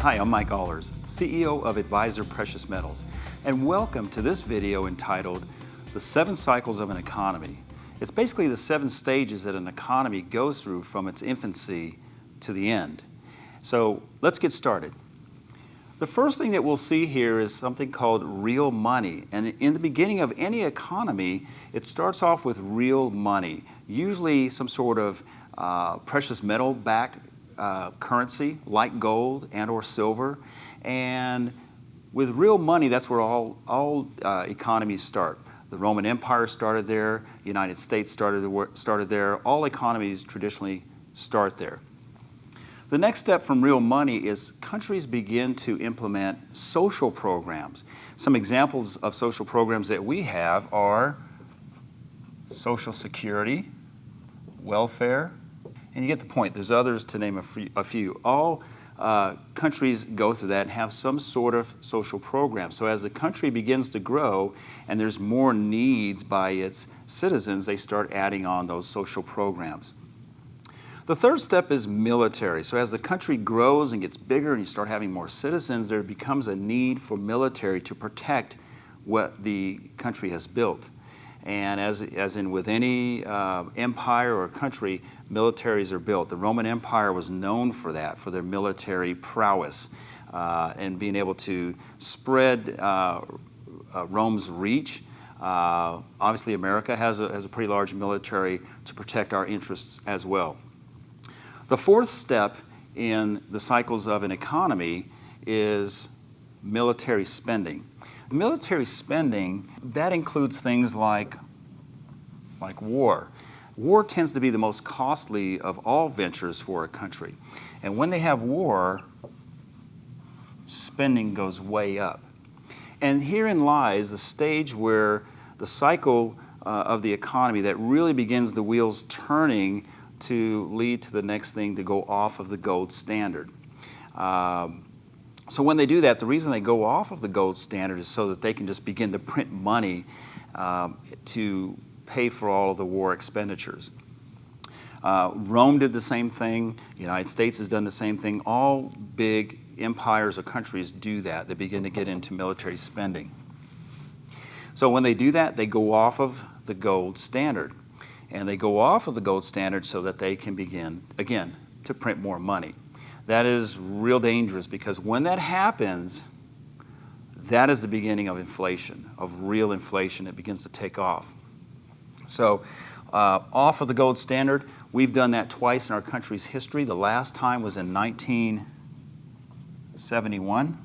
Hi, I'm Mike Ahlers, CEO of Advisor Precious Metals, and welcome to this video entitled The 7 Cycles of an Economy. It's basically the 7 stages that an economy goes through from its infancy to the end. So let's get started. The first thing that we'll see here is something called real money. And in the beginning of any economy, it starts off with real money, usually some sort of precious metal-backed currency like gold and or silver. And with real money, that's where all economies start. The Roman Empire started there, the United States started there. All economies traditionally start there. The next step from real money is countries begin to implement social programs. Some examples of social programs that we have are Social Security, welfare, and you get the point. There's others to name a few. All countries go through that and have some sort of social program. So as the country begins to grow and there's more needs by its citizens, they start adding on those social programs. The third step is military. So as the country grows and gets bigger and you start having more citizens, there becomes a need for military to protect what the country has built. And as in with any empire or country, militaries are built. The Roman Empire was known for that, for their military prowess and being able to spread Rome's reach. Obviously, America has a pretty large military to protect our interests as well. The fourth step in the cycles of an economy is military spending. Military spending, that includes things like war. War tends to be the most costly of all ventures for a country. And when they have war, spending goes way up. And herein lies the stage where the cycle of the economy that really begins the wheels turning to lead to the next thing to go off of the gold standard. So when they do that, the reason they go off of the gold standard is so that they can just begin to print money to pay for all of the war expenditures. Rome did the same thing. The United States has done the same thing. All big empires or countries do that. They begin to get into military spending. So when they do that, they go off of the gold standard. And they go off of the gold standard so that they can begin, again, to print more money. That is real dangerous because when that happens, that is the beginning of inflation, of real inflation. It begins to take off. So off of the gold standard, we've done that twice in our country's history. The last time was in 1971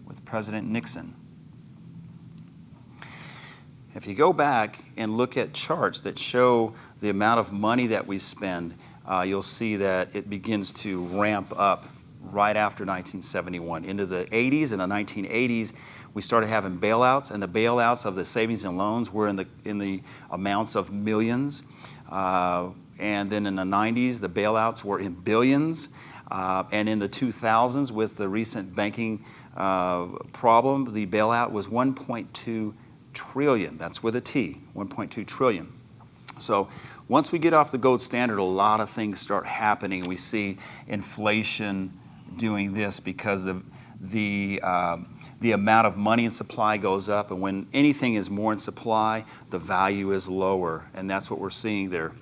with President Nixon. If you go back and look at charts that show the amount of money that we spend, you'll see that it begins to ramp up right after 1971. Into the 80s and the 1980s, we started having bailouts, and the bailouts of the savings and loans were in the amounts of millions. And then in the 90s, the bailouts were in billions. And in the 2000s, with the recent banking problem, the bailout was 1.2 trillion. That's with a T, 1.2 trillion. So once we get off the gold standard, a lot of things start happening. We see inflation doing this because the amount of money in supply goes up, and when anything is more in supply, the value is lower, and that's what we're seeing there.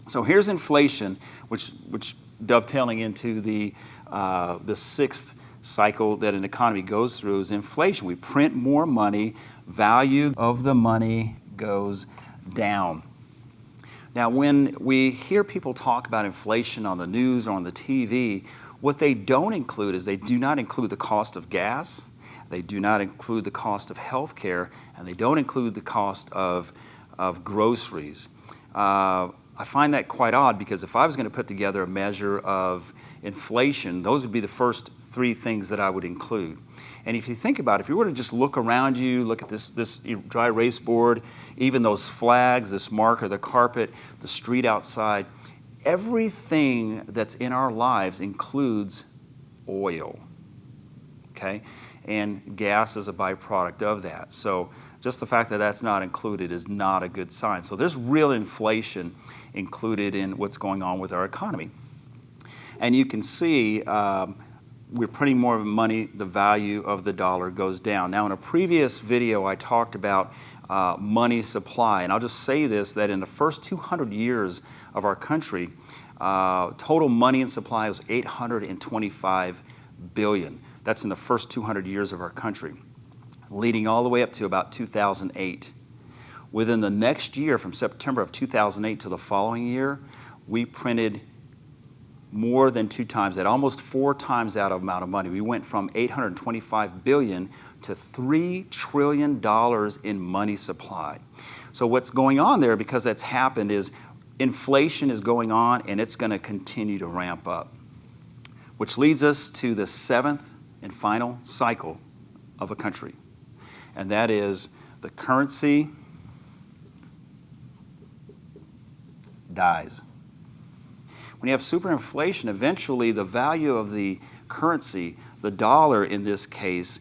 So here's inflation, which dovetailing into the 6th cycle that an economy goes through is inflation. We print more money, value of the money goes down. Now, when we hear people talk about inflation on the news or on the TV, what they don't include is they do not include the cost of gas, they do not include the cost of health care, and they don't include the cost of groceries. I find that quite odd because if I was going to put together a measure of inflation, those would be the first 3 things that I would include. And if you think about it, if you were to just look around you, look at this dry erase board, even those flags, this marker, the carpet, the street outside, everything that's in our lives includes oil, okay? And gas is a byproduct of that. So just the fact that that's not included is not a good sign. So there's real inflation included in what's going on with our economy. And you can see we're printing more money, the value of the dollar goes down. Now, in a previous video, I talked about money supply, and I'll just say this, that in the first 200 years of our country, total money and supply was $825 billion. That's in the first 200 years of our country, leading all the way up to about 2008. Within the next year, from September of 2008 to the following year, we printed more than 2 times that, almost 4 times that amount of money. We went from $825 billion to $3 trillion in money supply. So what's going on there, because that's happened, is inflation is going on and it's going to continue to ramp up. Which leads us to the 7th and final cycle of a country. And that is the currency dies. When you have superinflation, eventually the value of the currency, the dollar in this case,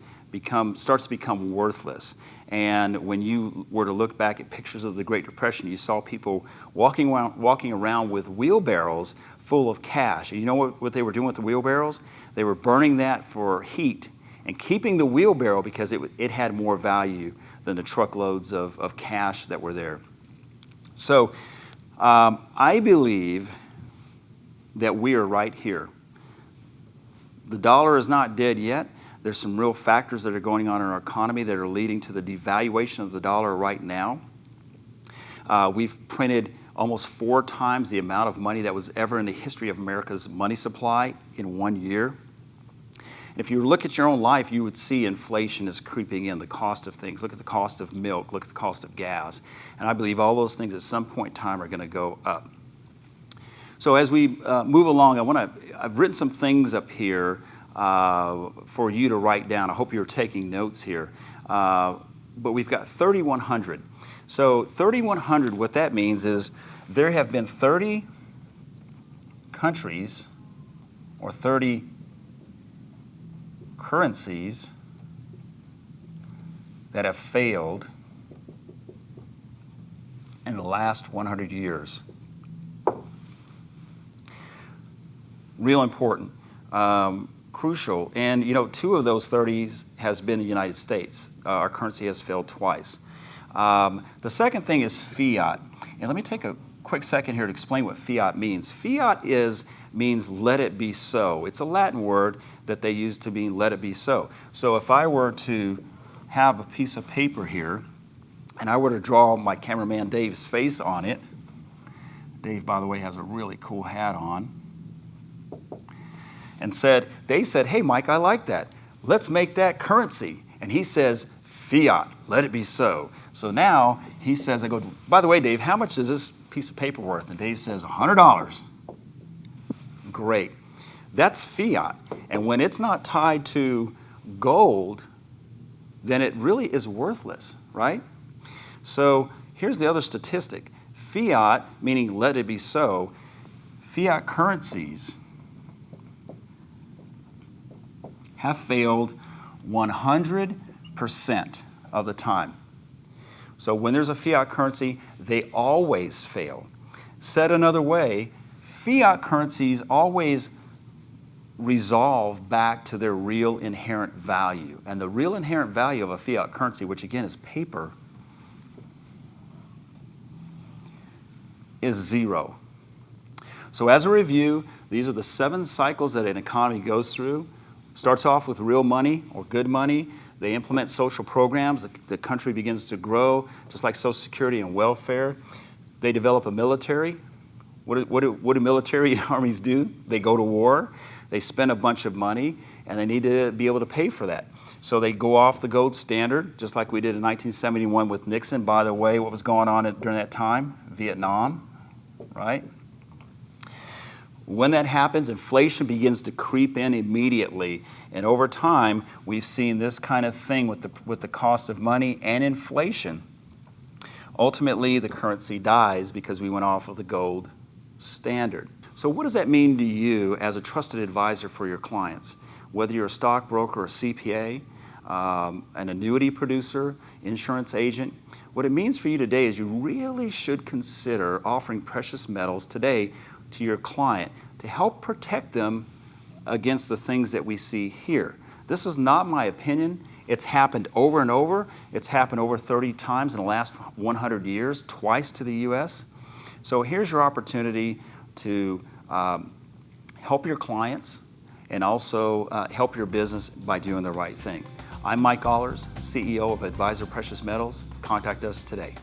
starts to become worthless. And when you were to look back at pictures of the Great Depression, you saw people walking around with wheelbarrows full of cash. And you know what they were doing with the wheelbarrows? They were burning that for heat and keeping the wheelbarrow because it had more value than the truckloads of cash that were there. So I believe that we are right here. The dollar is not dead yet. There's some real factors that are going on in our economy that are leading to the devaluation of the dollar right now. We've printed almost 4 times the amount of money that was ever in the history of America's money supply in 1 year. And if you look at your own life, you would see inflation is creeping in, the cost of things. Look at the cost of milk, look at the cost of gas. And I believe all those things at some point in time are going to go up. So as we move along, I've written some things up here for you to write down. I hope you're taking notes here. But we've got 3,100. So 3,100, what that means is there have been 30 countries or 30 currencies that have failed in the last 100 years. Real important, crucial, and 2 of those 30s has been the United States. Our currency has failed twice. The second thing is fiat, and let me take a quick second here to explain what fiat means. Fiat means let it be so. It's a Latin word that they use to mean let it be so. So if I were to have a piece of paper here, and I were to draw my cameraman Dave's face on it, Dave, by the way, has a really cool hat on, and Dave said, hey, Mike, I like that. Let's make that currency. And he says, fiat, let it be so. So now he says, I go, by the way, Dave, how much is this piece of paper worth? And Dave says, $100. Great. That's fiat. And when it's not tied to gold, then it really is worthless, right? So here's the other statistic. Fiat, meaning let it be so, fiat currencies have failed 100% of the time. So when there's a fiat currency, they always fail. Said another way, fiat currencies always resolve back to their real inherent value. And the real inherent value of a fiat currency, which again is paper, is 0. So as a review, these are the 7 cycles that an economy goes through. Starts off with real money or good money. They implement social programs. The country begins to grow, just like Social Security and welfare. They develop a military. What do military armies do? They go to war. They spend a bunch of money, and they need to be able to pay for that. So they go off the gold standard, just like we did in 1971 with Nixon. By the way, what was going on during that time? Vietnam, right? When that happens, inflation begins to creep in immediately. And over time, we've seen this kind of thing with the cost of money and inflation. Ultimately, the currency dies because we went off of the gold standard. So what does that mean to you as a trusted advisor for your clients? Whether you're a stockbroker, a CPA, an annuity producer, insurance agent, what it means for you today is you really should consider offering precious metals today to your client to help protect them against the things that we see here. This is not my opinion. It's happened over and over. It's happened over 30 times in the last 100 years, twice to the U.S. So here's your opportunity to help your clients and also help your business by doing the right thing. I'm Mike Ahlers, CEO of Advisor Precious Metals. Contact us today.